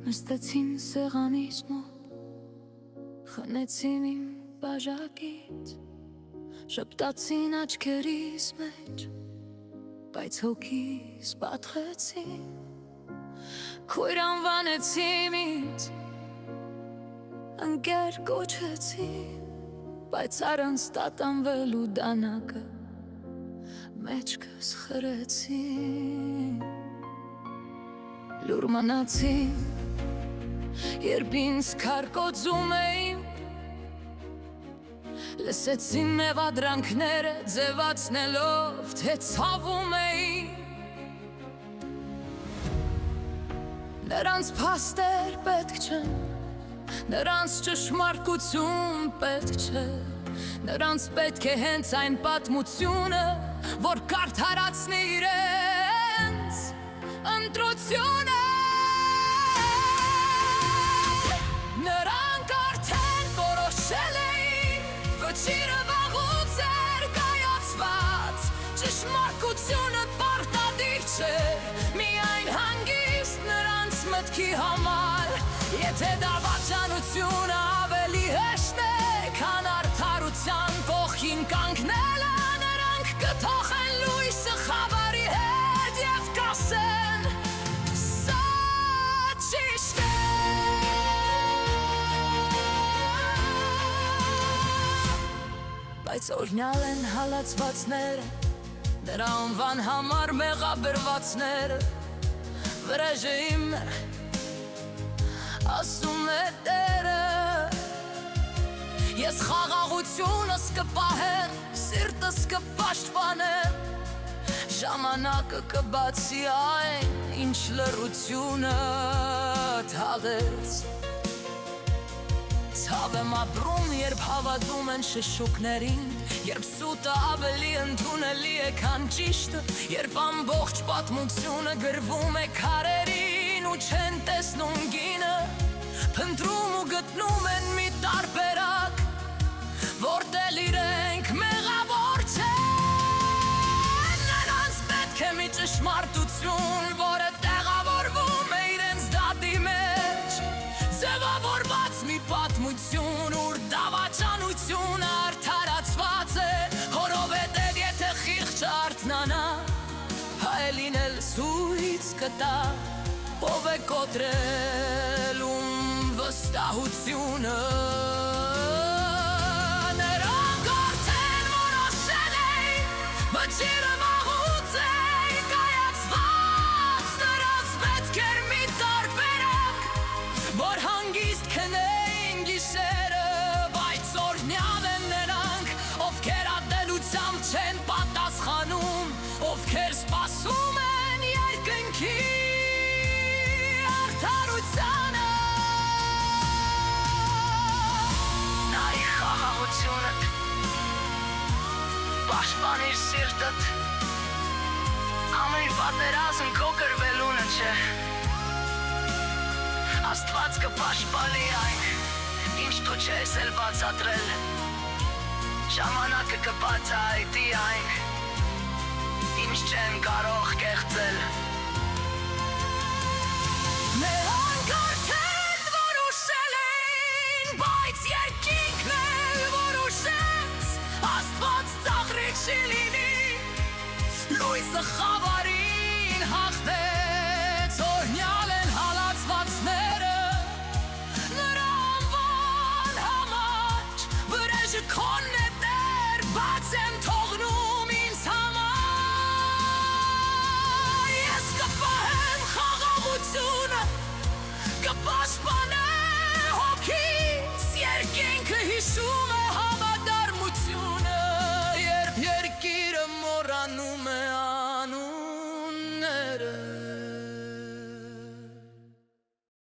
Նստեցին սեղանիս մոտ, խնեցին իմ բաժակից, շպտացին աչքերիս մեջ, բայց հոգիս պատխեցին, քույր անվանեցին ինձ, ընկեր կոչեցին, բայց առանց տատանվելու դանակը մեջքս խրեցին, լուր մնացին, երբ ինձ քարկոծում էին, լսեցին մեղադրանքները ձևացնելով, թե ցավում էին, նրանց փաստեր պետք չեն, նրանց ճշմարտություն պետք չէ, նրանց պետք է հենց այն պատմությունը, որ կարդարացնի իրենց ընտրությունը։ Նրանք արդեն որոշել էին, վճիրը վաղուց էր կայացված, ճշմարտությունը պարտադիր չէ, միայն հանգիստ նրանց մտքի համար, եթե դավաճանությունը ավելի հեշտ է, քան արդարության կողքին կանգնելը, նրանք կթողեն լույսը խավարի հետ և կասեն սա ճիշտ է։ Բայց օրհնյալ են հալածվածները, նրա անվան համար մեղաբերվածները, վրեժը իմն է, ասում է Տերը, ես խաղաղությունս կպահեմ, սիրտս կպաշտպանեմ, ժամանակը կբացի այն, ինչ լռությունը թաղեց։ Ցավ եմ ապրում, երբ հավատում են շշուկներին, երբ սուտը ավելի ընդունելի է, քան ճիշտը, երբ ամբողջ պատմությունը գրվում է քարերին ու չեն տեսնում գինը, փնտրում ու գտնում են մի տարբերակ, որտեղ իրենք մեղավոր չեն, նրանց պետք է մի ճշմարտություն, որը տեղավորվում է իրենց դատի մեջ, ձևավորված մի պատմություն, ուր դավաճանությունը արդարացված է, որովհետև եթե խիղճը արթնանա, հայելին էլ ցույց կտա, ով է կոտրել ում վստահությունը։ Նրանք արդեն որոշել էին, վճիրը վաղուց է կայացված, նրանց պետք էր մի տարբերակ, որ հանգիստ քնեին գիշերը, բայց օրհնյալ են նրանք, ովքեր ատելությամբ չեն պատասխանում, ովքեր սպասում են երկնքի արդարությանը։ Նայ խաղաղությունդ, պաշտպանիր սիրտդ, ամեն պատերազմ քո կրվելունը չէ, Աստված կպաշտպանի այն, ինչ դու չես էլ բացատրել, ժամանակը կբացահայտի այն, ինչ չեն կարող կեղծել։ Նրանք արդեն որոշել էին, բայց երկինքն էլ որոշեց, Աստված ծաղրիկ չի լինի, լույսը խավարին հաղթեց, օրհնյալ են հալածվածները, նրա անվան համար, վրեժը քոնն է Տեր, բաց եմ թողնում ինձ համար, ես կպահեմ խաղաղությունը, կպաշտպանեմ